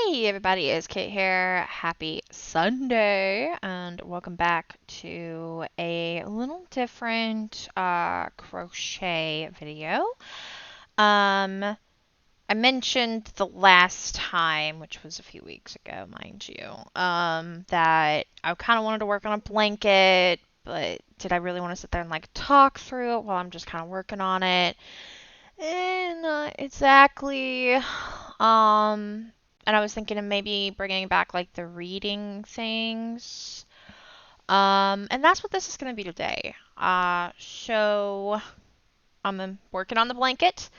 Hey everybody, it's Kate here. Happy Sunday, and welcome back to a little different crochet video. I mentioned the last time, which was a few weeks ago, mind you, that I kind of wanted to work on a blanket, but did I really want to sit there and talk through it while I'm just kind of working on it? Not exactly. And I was thinking of maybe bringing back the reading things. And that's what this is going to be today. So I'm working on the blanket.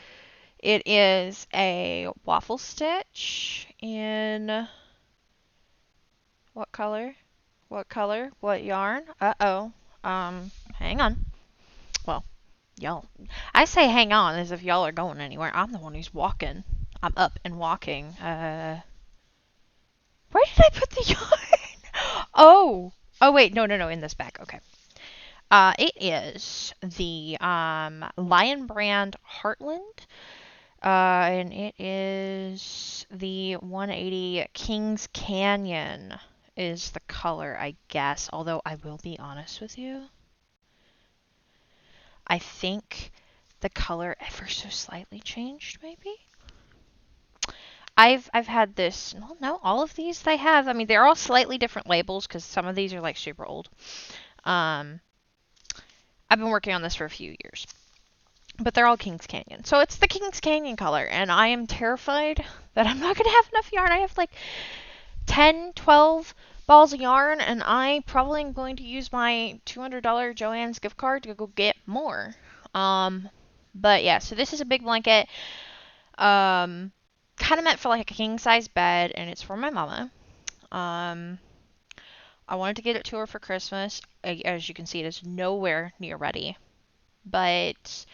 It is a waffle stitch in what color? What color? What yarn? Uh-oh. Hang on. Well, y'all. I say hang on as if y'all are going anywhere. I'm the one who's walking. I'm up and walking. Where did I put the yarn? Oh wait, no, in this bag. Okay. It is the Lion Brand Heartland, and it is the 180 Kings Canyon is the color, I guess. Although I will be honest with you, I think the color ever so slightly changed, maybe. I've had this. Well, no, all of these they have. I mean, they're all slightly different labels because some of these are super old. Um, I've been working on this for a few years, but they're all Kings Canyon. So it's the Kings Canyon color, and I am terrified that I'm not gonna have enough yarn. I have 10, 12 balls of yarn, and I probably am going to use my $200 Joann's gift card to go get more. But yeah, so this is a big blanket. Kind of meant for a king size bed, and it's for my mama. I wanted to get it to her for Christmas. As you can see, it is nowhere near ready. But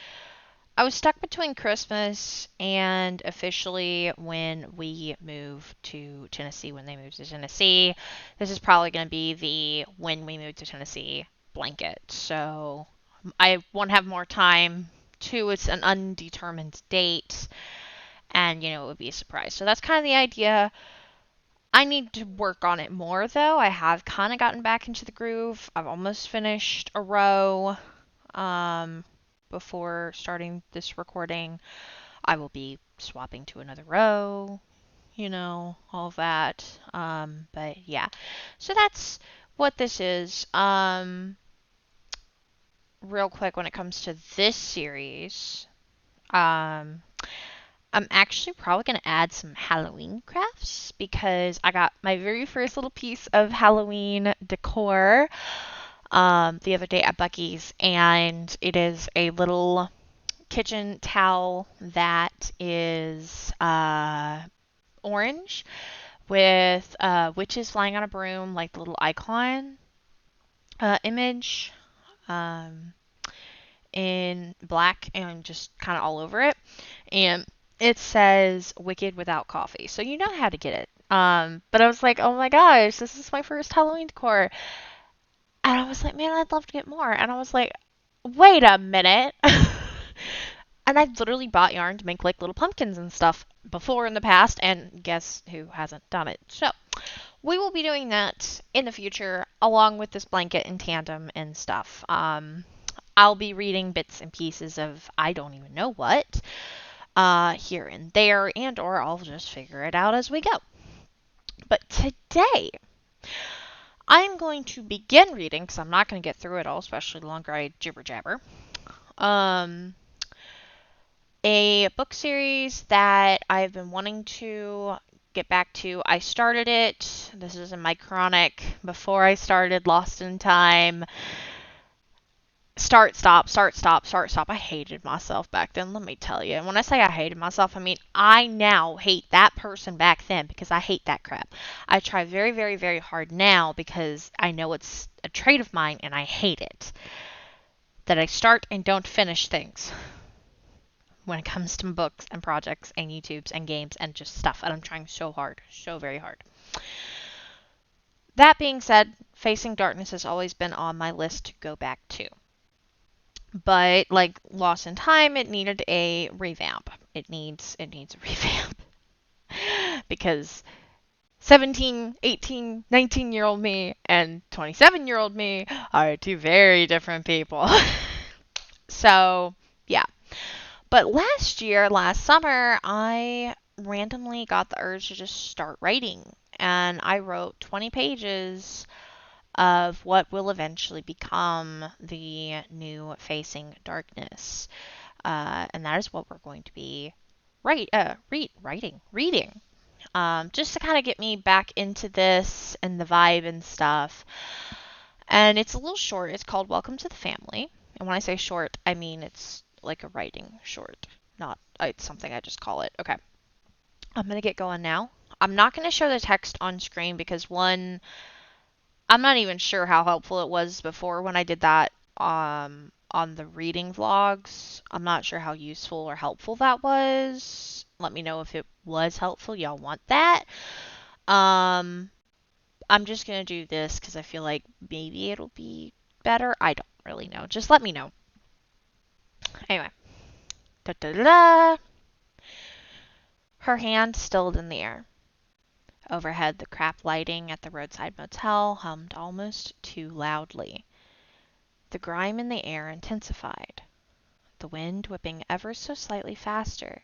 I was stuck between Christmas and officially when we move to Tennessee, when they move to Tennessee. This is probably going to be the when we move to Tennessee blanket. So I want to have more time. Two, it's an undetermined date. And, it would be a surprise. So that's kind of the idea. I need to work on it more, though. I have kind of gotten back into the groove. I've almost finished a row before starting this recording. I will be swapping to another row, all of that. But yeah, so that's what this is. Real quick, when it comes to this series, I'm actually probably going to add some Halloween crafts because I got my very first little piece of Halloween decor the other day at Buc-ee's, and it is a little kitchen towel that is orange with witches flying on a broom, like the little icon image in black and just kind of all over it. And it says Wicked Without Coffee. So you know how to get it. But I was like, oh my gosh, this is my first Halloween decor. And I was like, man, I'd love to get more. And I was like, wait a minute. And I've literally bought yarn to make little pumpkins and stuff before in the past. And guess who hasn't done it? So we will be doing that in the future along with this blanket in tandem and stuff. I'll be reading bits and pieces of I don't even know what here and there, and or I'll just figure it out as we go. But today, I'm going to begin reading, because I'm not going to get through it all, especially the longer I jibber jabber, a book series that I've been wanting to get back to. I started it. This is in my chronic before I started Lost in Time. Start, stop, start, stop, start, stop. I hated myself back then, let me tell you. And when I say I hated myself, I mean I now hate that person back then because I hate that crap. I try very, very, very hard now because I know it's a trait of mine and I hate it. That I start and don't finish things when it comes to books and projects and YouTubes and games and just stuff. And I'm trying so hard, so very hard. That being said, Facing Darkness has always been on my list to go back to. But like Lost in Time, it needed a revamp. It needs a revamp because 17, 18, 19-year-old me and 27-year-old me are two very different people. So, yeah. But last summer, I randomly got the urge to just start writing. And I wrote 20 pages of what will eventually become the new Facing Darkness. And that is what we're going to be reading. Just to kind of get me back into this and the vibe and stuff. And it's a little short. It's called Welcome to the Family. And when I say short, I mean it's like a writing short, not it's something I just call it. Okay. I'm going to get going now. I'm not going to show the text on screen because one, I'm not even sure how helpful it was before when I did that on the reading vlogs. I'm not sure how useful or helpful that was. Let me know if it was helpful. Y'all want that? Um I'm just going to do this cuz I feel like maybe it'll be better. I don't really know. Just let me know. Anyway. Da, da, da, da. Her hand stilled in the air. Overhead, the crap lighting at the roadside motel hummed almost too loudly. The grime in the air intensified, the wind whipping ever so slightly faster,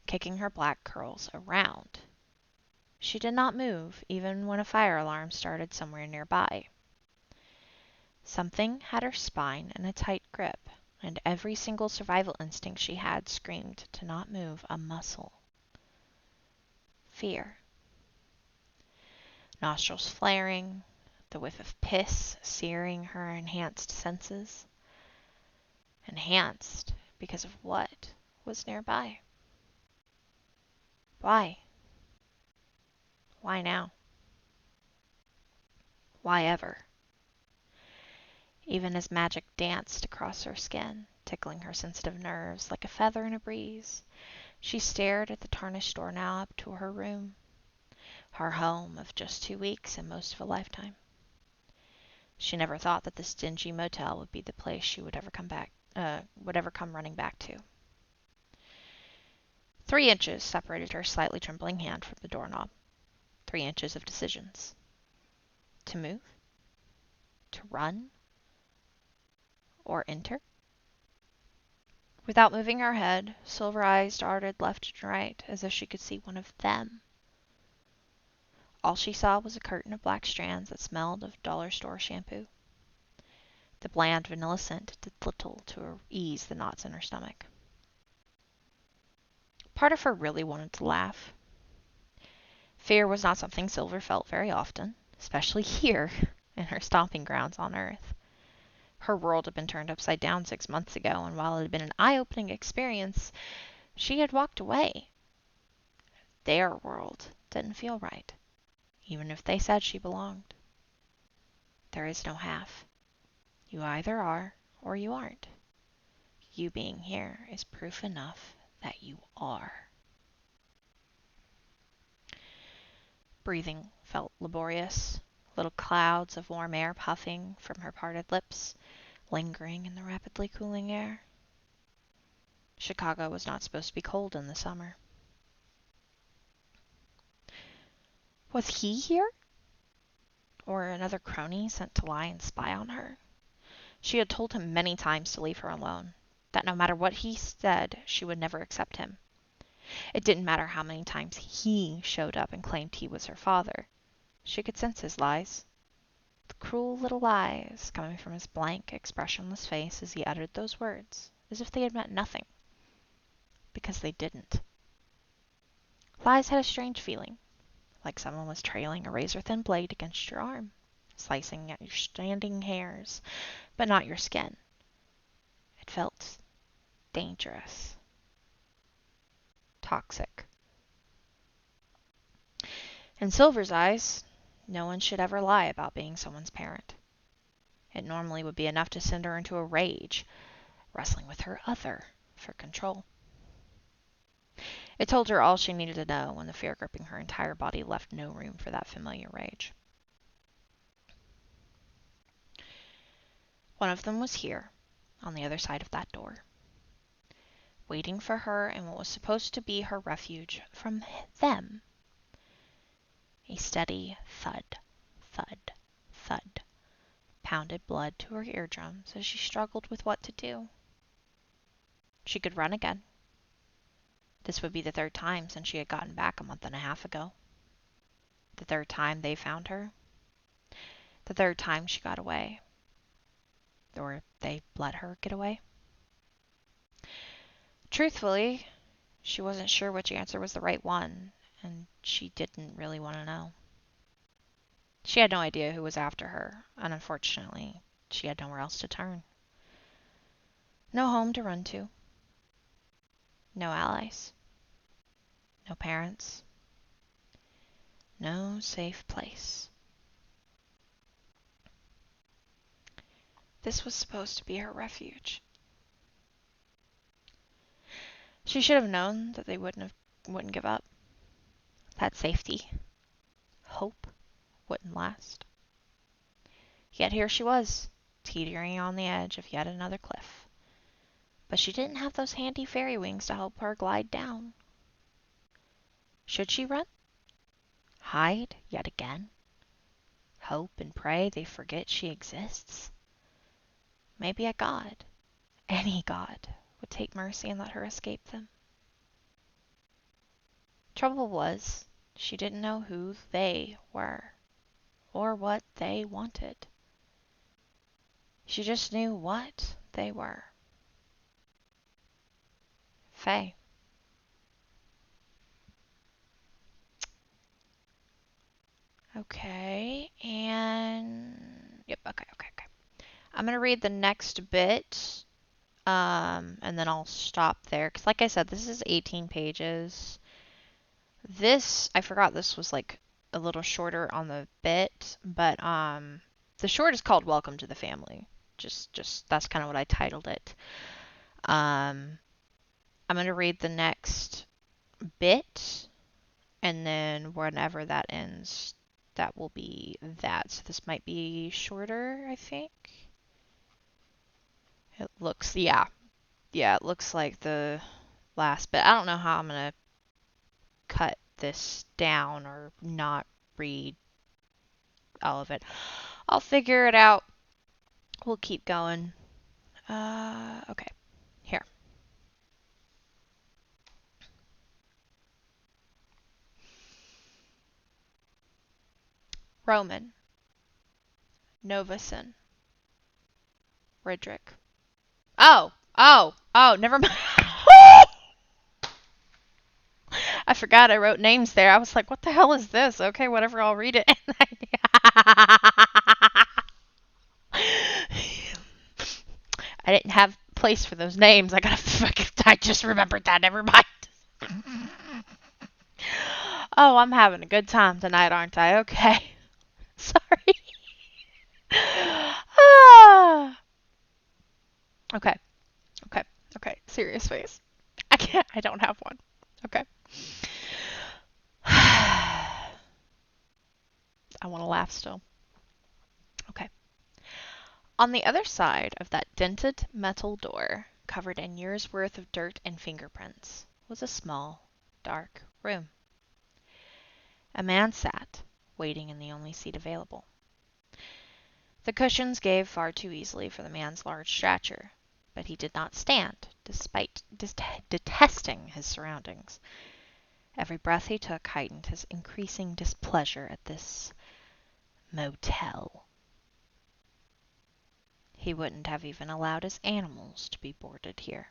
kicking her black curls around. She did not move, even when a fire alarm started somewhere nearby. Something had her spine in a tight grip, and every single survival instinct she had screamed to not move a muscle. Fear. Nostrils flaring, the whiff of piss searing her enhanced senses. Enhanced because of what was nearby. Why? Why now? Why ever? Even as magic danced across her skin, tickling her sensitive nerves like a feather in a breeze, she stared at the tarnished doorknob to her room, her home of just 2 weeks and most of a lifetime. She never thought that this dingy motel would be the place she would ever come running back to. 3 inches separated her slightly trembling hand from the doorknob. 3 inches of decisions. To move? To run? Or enter? Without moving her head, silver eyes darted left and right as if she could see one of them. All she saw was a curtain of black strands that smelled of dollar store shampoo. The bland vanilla scent did little to ease the knots in her stomach. Part of her really wanted to laugh. Fear was not something Silver felt very often, especially here, in her stomping grounds on Earth. Her world had been turned upside down 6 months ago, and while it had been an eye-opening experience, she had walked away. Their world didn't feel right, even if they said she belonged. There is no half. You either are or you aren't. You being here is proof enough that you are. Breathing felt laborious, little clouds of warm air puffing from her parted lips, lingering in the rapidly cooling air. Chicago was not supposed to be cold in the summer. Was he here? Or another crony sent to lie and spy on her? She had told him many times to leave her alone, that no matter what he said, she would never accept him. It didn't matter how many times he showed up and claimed he was her father. She could sense his lies. The cruel little lies coming from his blank, expressionless face as he uttered those words, as if they had meant nothing. Because they didn't. Lies had a strange feeling, like someone was trailing a razor-thin blade against your arm, slicing at your standing hairs, but not your skin. It felt dangerous. Toxic. In Silver's eyes, no one should ever lie about being someone's parent. It normally would be enough to send her into a rage, wrestling with her other for control. It told her all she needed to know when the fear gripping her entire body left no room for that familiar rage. One of them was here, on the other side of that door, waiting for her in what was supposed to be her refuge from them. A steady thud, thud, thud pounded blood to her eardrums as she struggled with what to do. She could run again. This would be the third time since she had gotten back a month and a half ago. The third time they found her. The third time she got away. Or they let her get away. Truthfully, she wasn't sure which answer was the right one, and she didn't really want to know. She had no idea who was after her, and unfortunately, she had nowhere else to turn. No home to run to. No allies. No parents. No safe place. This was supposed to be her refuge. She should have known that they wouldn't give up. That safety, hope, wouldn't last. Yet here she was, teetering on the edge of yet another cliff. But she didn't have those handy fairy wings to help her glide down. Should she run? Hide yet again? Hope and pray they forget she exists? Maybe a god, any god, would take mercy and let her escape them. Trouble was, she didn't know who they were, or what they wanted. She just knew what they were. Fae. Okay, and yep, okay. I'm gonna read the next bit, and then I'll stop there. Cause like I said, this is 18 pages. This, I forgot this was like a little shorter on the bit, but the short is called Welcome to the Family. Just that's kind of what I titled it. I'm gonna read the next bit, and then whenever that ends, that will be that. So this might be shorter, I think. It looks, yeah, it looks like the last bit. I don't know how I'm gonna cut this down or not read all of it. I'll figure it out. We'll keep going. Okay, here. Roman, Novison, Ridrick. Oh, never mind. I forgot I wrote names there. I was like, what the hell is this? Okay, whatever, I'll read it. I didn't have place for those names. I just remembered that. Never mind. Oh, I'm having a good time tonight, aren't I? Okay. Sorry. Ah. Okay. Serious face. I don't have one. Okay. I want to laugh still. Okay. On the other side of that dented metal door, covered in years' worth of dirt and fingerprints, was a small, dark room. A man sat, waiting in the only seat available. The cushions gave far too easily for the man's large stature, but he did not stand, despite detesting his surroundings. Every breath he took heightened his increasing displeasure at this motel. He wouldn't have even allowed his animals to be boarded here.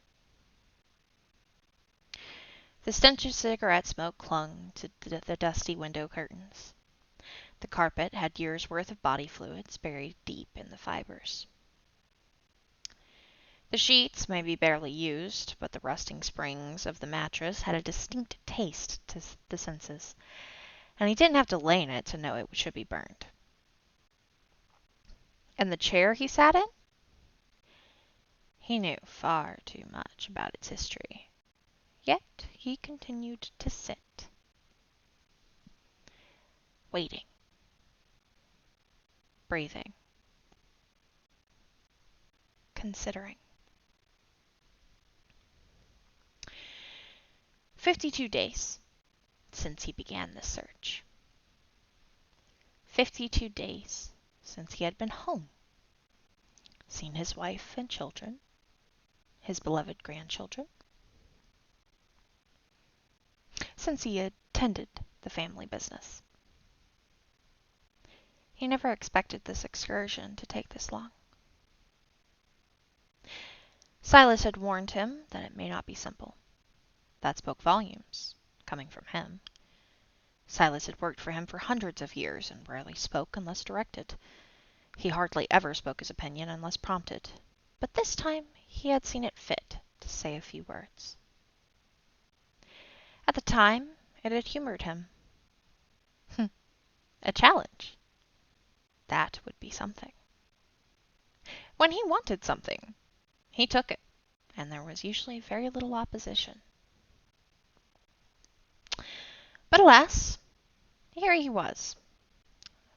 The stench of cigarette smoke clung to the dusty window curtains. The carpet had years' worth of body fluids buried deep in the fibers. The sheets may be barely used, but the rusting springs of the mattress had a distinct taste to the senses, and he didn't have to lay in it to know it should be burned. And the chair he sat in? He knew far too much about its history. Yet he continued to sit, waiting, breathing, considering. 52 days since he began this search. 52 days since he had been home, seen his wife and children, his beloved grandchildren, since he had tended the family business. He never expected this excursion to take this long. Silas had warned him that it may not be simple. That spoke volumes, coming from him. Silas had worked for him for hundreds of years and rarely spoke unless directed. He hardly ever spoke his opinion unless prompted. But this time he had seen it fit to say a few words. At the time, it had humored him. A challenge. That would be something. When he wanted something, he took it, and there was usually very little opposition. But alas, here he was,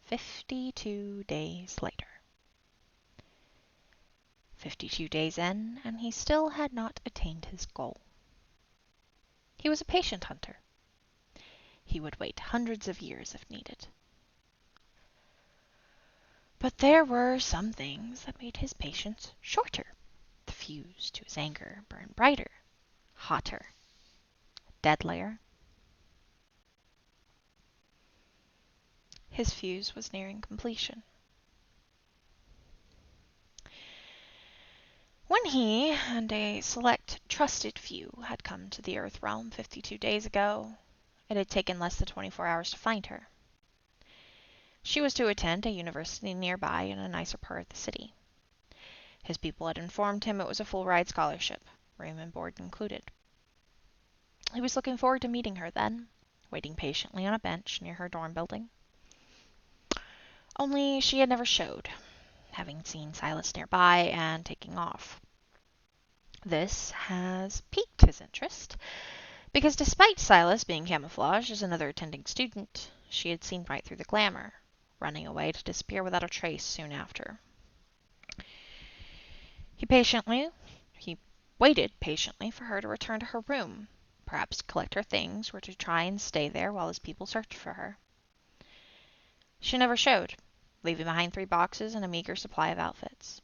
52 days later. 52 days in, and he still had not attained his goal. He was a patient hunter. He would wait hundreds of years if needed. But there were some things that made his patience shorter. The fuse to his anger burned brighter, hotter, deadlier. His fuse was nearing completion. When he and a select trusted few had come to the Earth realm 52 days ago, it had taken less than 24 hours to find her. She was to attend a university nearby in a nicer part of the city. His people had informed him it was a full-ride scholarship, room and board included. He was looking forward to meeting her then, waiting patiently on a bench near her dorm building. Only she had never showed, having seen Silas nearby and taking off. This has piqued his interest, because despite Silas being camouflaged as another attending student, she had seen right through the glamour, running away to disappear without a trace soon after. He waited patiently for her to return to her room, perhaps to collect her things or to try and stay there while his people searched for her. She never showed, leaving behind 3 boxes and a meager supply of outfits,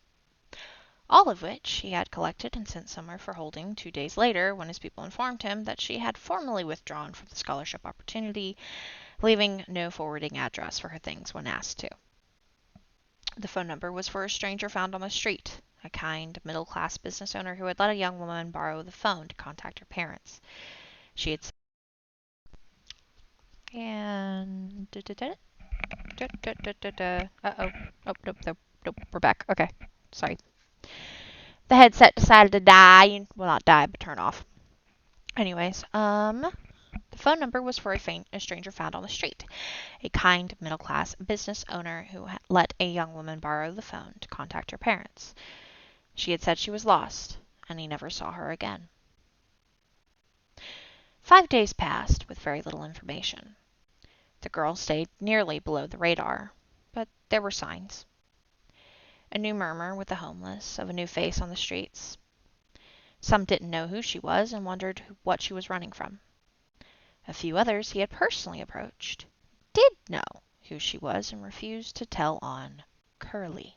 all of which he had collected and sent somewhere for holding 2 days later when his people informed him that she had formally withdrawn from the scholarship opportunity, leaving no forwarding address for her things when asked to. The phone number was for a stranger found on the street, a kind, middle-class business owner who had let a young woman borrow the phone to contact her parents. She had and uh-oh. Oh, nope, we're back. Okay. Sorry. The headset decided to die. Well, not die, but turn off. Anyways, the phone number was for a stranger found on the street, a kind, middle-class business owner who had let a young woman borrow the phone to contact her parents. She had said she was lost, and he never saw her again. 5 days passed with very little information. The girl stayed nearly below the radar, but there were signs. A new murmur with the homeless, of a new face on the streets. Some didn't know who she was and wondered what she was running from. A few others he had personally approached did know who she was and refused to tell on Curly.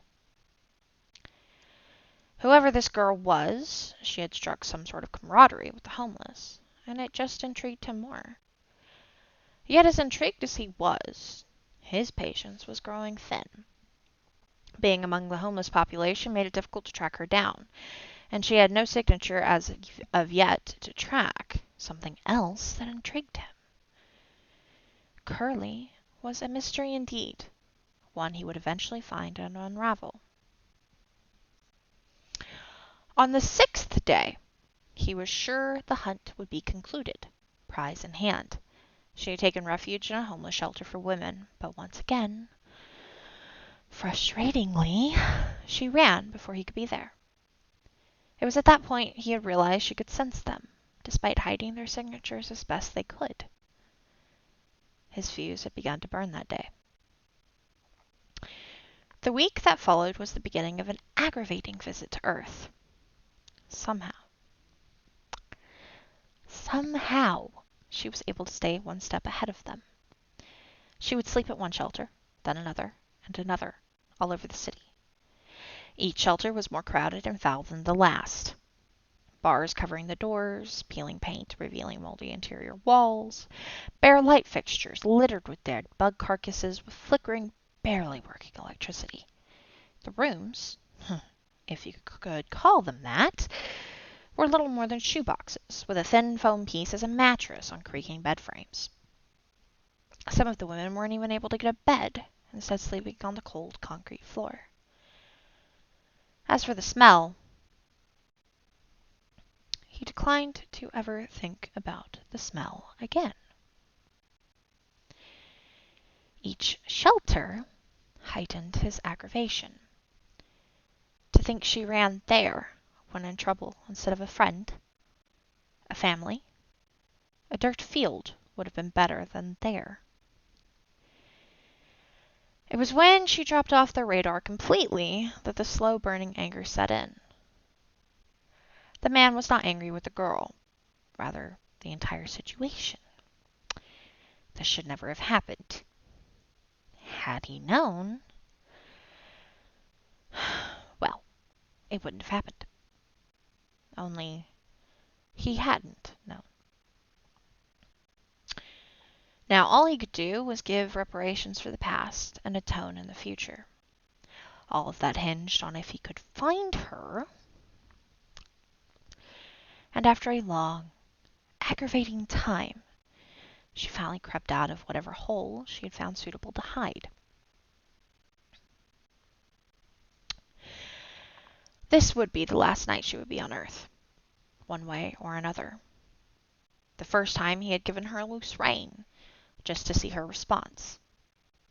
Whoever this girl was, she had struck some sort of camaraderie with the homeless, and it just intrigued him more. Yet as intrigued as he was, his patience was growing thin. Being among the homeless population made it difficult to track her down, and she had no signature as of yet to track something else that intrigued him. Curly was a mystery indeed, one he would eventually find and unravel. On the 6th day, he was sure the hunt would be concluded, prize in hand. She had taken refuge in a homeless shelter for women, but once again, frustratingly, she ran before he could be there. It was at that point he had realized she could sense them, despite hiding their signatures as best they could. His fuse had begun to burn that day. The week that followed was the beginning of an aggravating visit to Earth. Somehow, she was able to stay one step ahead of them. She would sleep at one shelter, then another, and another, all over the city. Each shelter was more crowded and foul than the last. Bars covering the doors, peeling paint, revealing moldy interior walls, bare light fixtures littered with dead bug carcasses with flickering, barely working electricity. The rooms, if you could call them that, were little more than shoeboxes, with a thin foam piece as a mattress on creaking bed frames. Some of the women weren't even able to get a bed, instead sleeping on the cold concrete floor. As for the smell, he declined to ever think about the smell again. Each shelter heightened his aggravation. To think she ran there when in trouble instead of a friend, a family, a dirt field would have been better than there. It was when she dropped off their radar completely that the slow-burning anger set in. The man was not angry with the girl, rather the entire situation. This should never have happened. Had he known, well, it wouldn't have happened. Only he hadn't known. Now all he could do was give reparations for the past and atone in the future. All of that hinged on if he could find her. And after a long, aggravating time, she finally crept out of whatever hole she had found suitable to hide. This would be the last night she would be on Earth, one way or another. The first time he had given her a loose rein, just to see her response.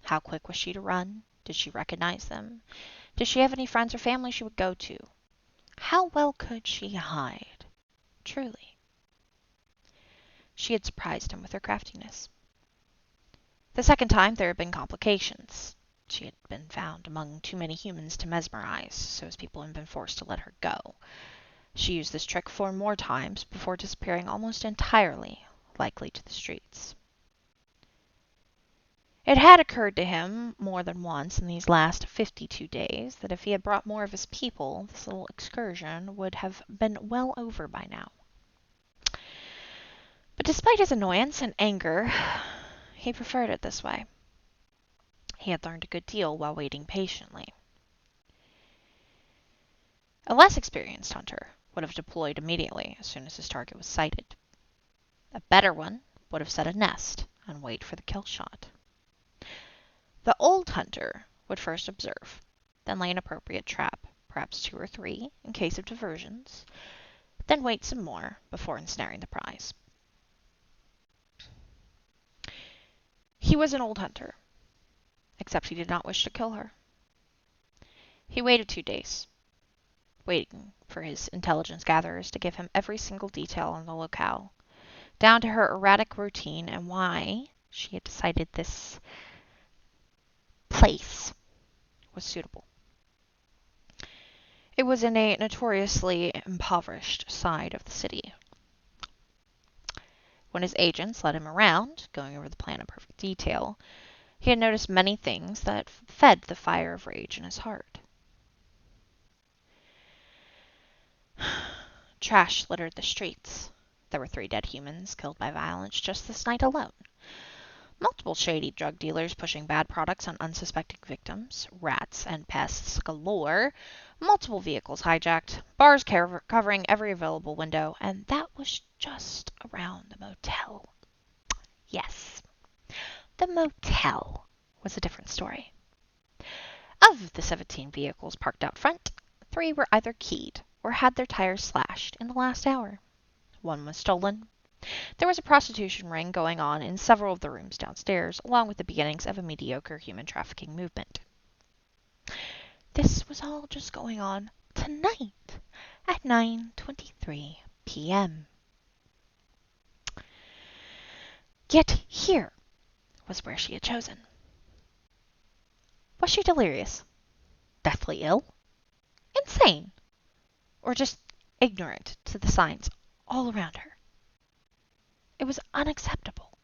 How quick was she to run? Did she recognize them? Did she have any friends or family she would go to? How well could she hide? Truly. She had surprised him with her craftiness. The second time there had been complications. She had been found among too many humans to mesmerize, so his people had been forced to let her go. She used this trick 4 more times before disappearing almost entirely, likely to the streets. It had occurred to him more than once in these last 52 days that if he had brought more of his people, this little excursion would have been well over by now. But despite his annoyance and anger, he preferred it this way. He had learned a good deal while waiting patiently. A less experienced hunter would have deployed immediately as soon as his target was sighted. A better one would have set a nest and wait for the kill shot. The old hunter would first observe, then lay an appropriate trap, perhaps 2 or 3, in case of diversions, then wait some more before ensnaring the prize. He was an old hunter, except he did not wish to kill her. He waited 2 days, waiting for his intelligence gatherers to give him every single detail on the locale, down to her erratic routine and why she had decided this place was suitable. It was in a notoriously impoverished side of the city. When his agents led him around, going over the plan in perfect detail, he had noticed many things that fed the fire of rage in his heart. Trash littered the streets. There were 3 dead humans killed by violence just this night alone. Multiple shady drug dealers pushing bad products on unsuspecting victims, rats and pests galore, multiple vehicles hijacked, bars covering every available window, and that was just around the motel. Yes, the motel was a different story. Of the 17 vehicles parked out front, 3 were either keyed or had their tires slashed in the last hour. 1 was stolen. There was a prostitution ring going on in several of the rooms downstairs, along with the beginnings of a mediocre human trafficking movement. This was all just going on tonight at 9:23 p.m. Yet here was where she had chosen. Was she delirious? Deathly ill? Insane? Or just ignorant to the signs all around her? It was unacceptable.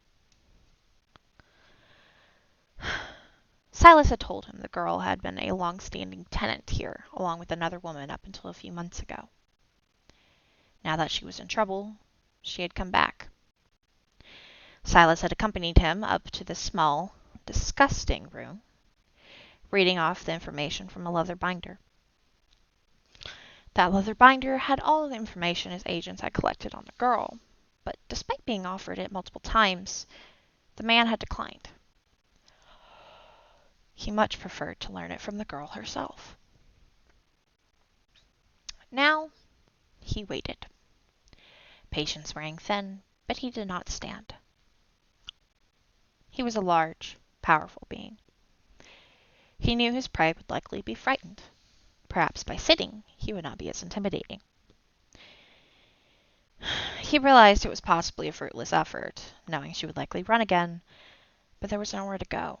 Silas had told him the girl had been a long-standing tenant here, along with another woman up until a few months ago. Now that she was in trouble, she had come back. Silas had accompanied him up to the small, disgusting room, reading off the information from a leather binder. That leather binder had all of the information his agents had collected on the girl, but despite being offered it multiple times, the man had declined. He much preferred to learn it from the girl herself. Now, he waited. Patience rang thin, but he did not stand. He was a large, powerful being. He knew his prey would likely be frightened. Perhaps by sitting, he would not be as intimidating. He realized it was possibly a fruitless effort, knowing she would likely run again, but there was nowhere to go.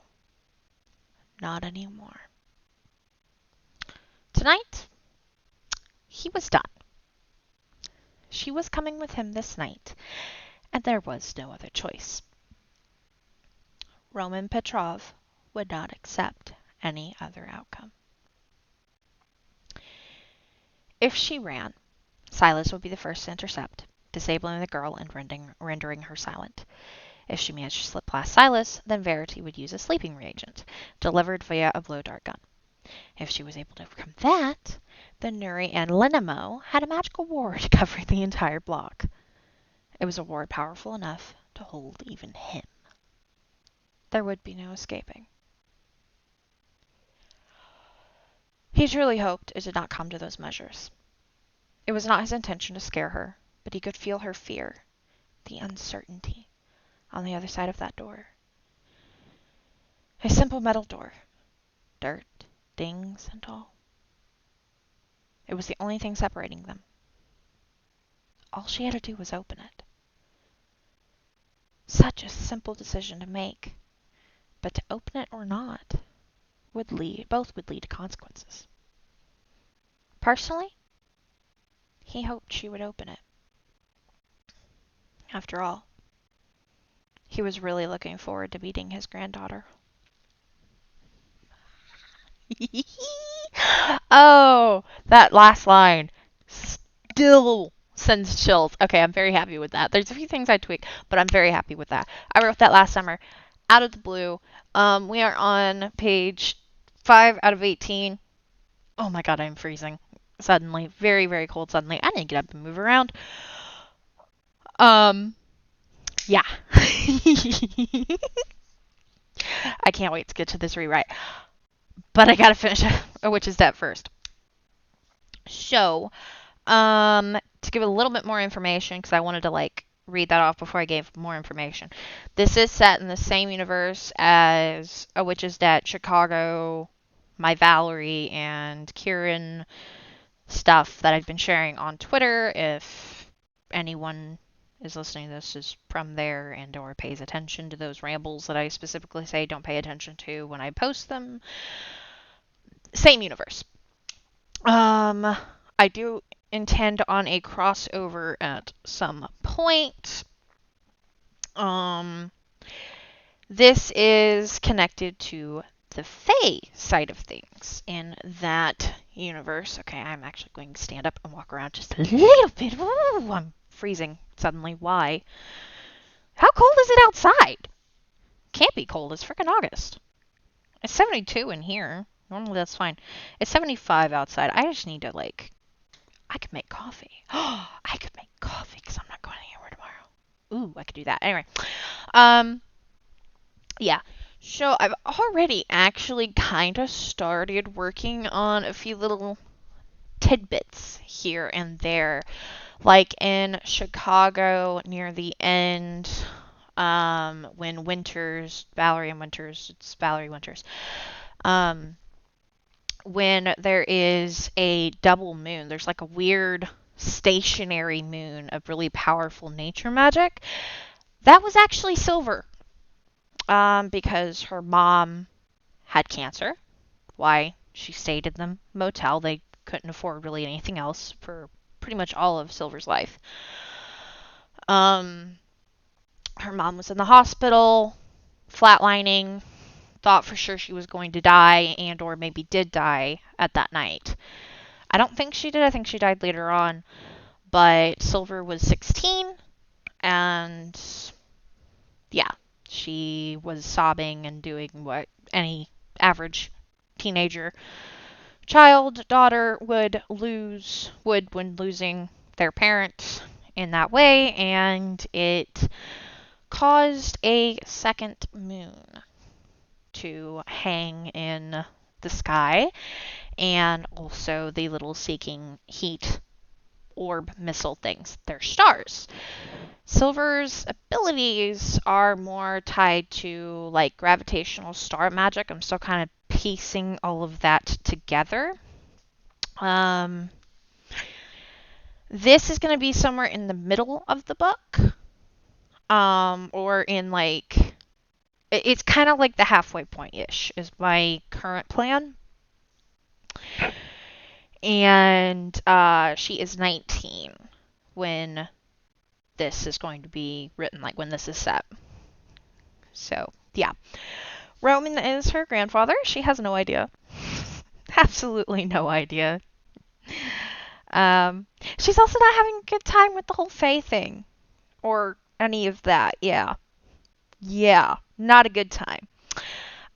Not anymore. Tonight, he was done. She was coming with him this night, and there was no other choice. Roman Petrov would not accept any other outcome. If she ran, Silas would be the first to intercept, disabling the girl and rendering her silent. If she managed to slip past Silas, then Verity would use a sleeping reagent, delivered via a blow-dart gun. If she was able to overcome that, then Nuri and Linamo had a magical ward covering the entire block. It was a ward powerful enough to hold even him. There would be no escaping. He truly hoped it did not come to those measures. It was not his intention to scare her, but he could feel her fear, the uncertainty, on the other side of that door. A simple metal door. Dirt, dings, and all. It was the only thing separating them. All she had to do was open it. Such a simple decision to make, but to open it or not both would lead to consequences. Personally, he hoped she would open it. After all, he was really looking forward to meeting his granddaughter. Oh, that last line still sends chills. Okay, I'm very happy with that. There's a few things I tweak, but I'm very happy with that. I wrote that last summer, out of the blue. We are on page 5 out of 18. Oh my god, I'm freezing. Suddenly. Very, very cold suddenly. I need to get up and move around. Yeah. I can't wait to get to this rewrite. But I gotta finish a Witch's Debt first. So, to give a little bit more information, because I wanted to read that off before I gave more information. This is set in the same universe as A Witch's Debt, Chicago, My Valerie, and Kieran stuff that I've been sharing on Twitter. If anyone is listening to this is from there and or pays attention to those rambles that I specifically say don't pay attention to when I post them. Same universe. I do intend on a crossover at some point. This is connected to the Fae side of things in that universe. Okay, I'm actually going to stand up and walk around just a little bit. Ooh, I'm freezing suddenly. Why? How cold is it outside? Can't be cold. It's freaking August. It's 72 in here. Normally that's fine. It's 75 outside. I just need to I could make coffee. I could make coffee because I'm not going anywhere tomorrow. Ooh, I could do that. Anyway. Yeah. So I've already actually kind of started working on a few little tidbits here and there. Like in Chicago near the end, when Valerie Winters, when there is a double moon, there's a weird stationary moon of really powerful nature magic. That was actually Silver. Because her mom had cancer. Why she stayed in the motel. They couldn't afford really anything else for pretty much all of Silver's life. Her mom was in the hospital, flatlining, thought for sure she was going to die and or maybe did die at that night. I don't think she did. I think she died later on. But Silver was 16, and yeah, she was sobbing and doing what any average teenager child daughter would when losing their parents in that way, and it caused a second moon to hang in the sky, and also the little seeking heat orb missile things. They're stars. Silver's abilities are more tied to like gravitational star magic. I'm still kind of piecing all of that together. This is going to be somewhere in the middle of the book. Or in like, it's kind of like the halfway point-ish is my current plan. And she is 19 when this is going to be written, like when this is set. So, yeah. Roman is her grandfather. She has no idea. Absolutely no idea. She's also not having a good time with the whole Fae thing. Or any of that. Yeah. Yeah. Not a good time.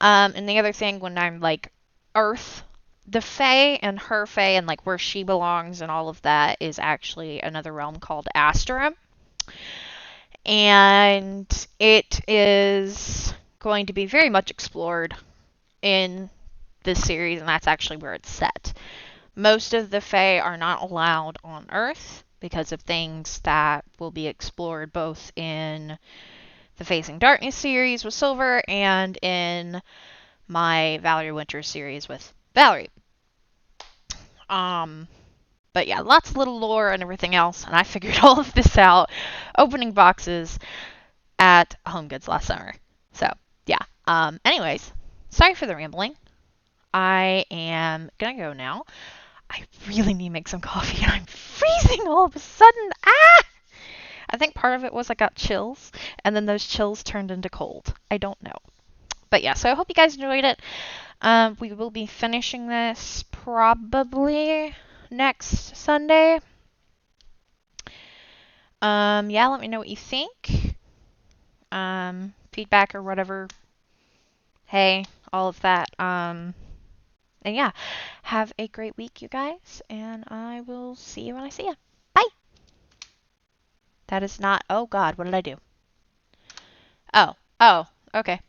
And the other thing, when I'm like Earth, the Fae and her Fae and like where she belongs and all of that is actually another realm called Asterum. And it is going to be very much explored in this series, and that's actually where it's set. Most of the Fae are not allowed on Earth because of things that will be explored both in the Facing Darkness series with Silver and in my Valerie Winters series with Valerie. But yeah, lots of little lore and everything else, and I figured all of this out opening boxes at Home Goods last summer. So, yeah. Anyways, sorry for the rambling. I am gonna go now. I really need to make some coffee, and I'm freezing all of a sudden. Ah! I think part of it was I got chills, and then those chills turned into cold. I don't know. But yeah, so I hope you guys enjoyed it. We will be finishing this probably next Sunday. Yeah, let me know what you think. Feedback or whatever. Hey, all of that. And yeah, have a great week, you guys, and I will see you when I see you. Bye! That is not... Oh, God, what did I do? Oh, okay.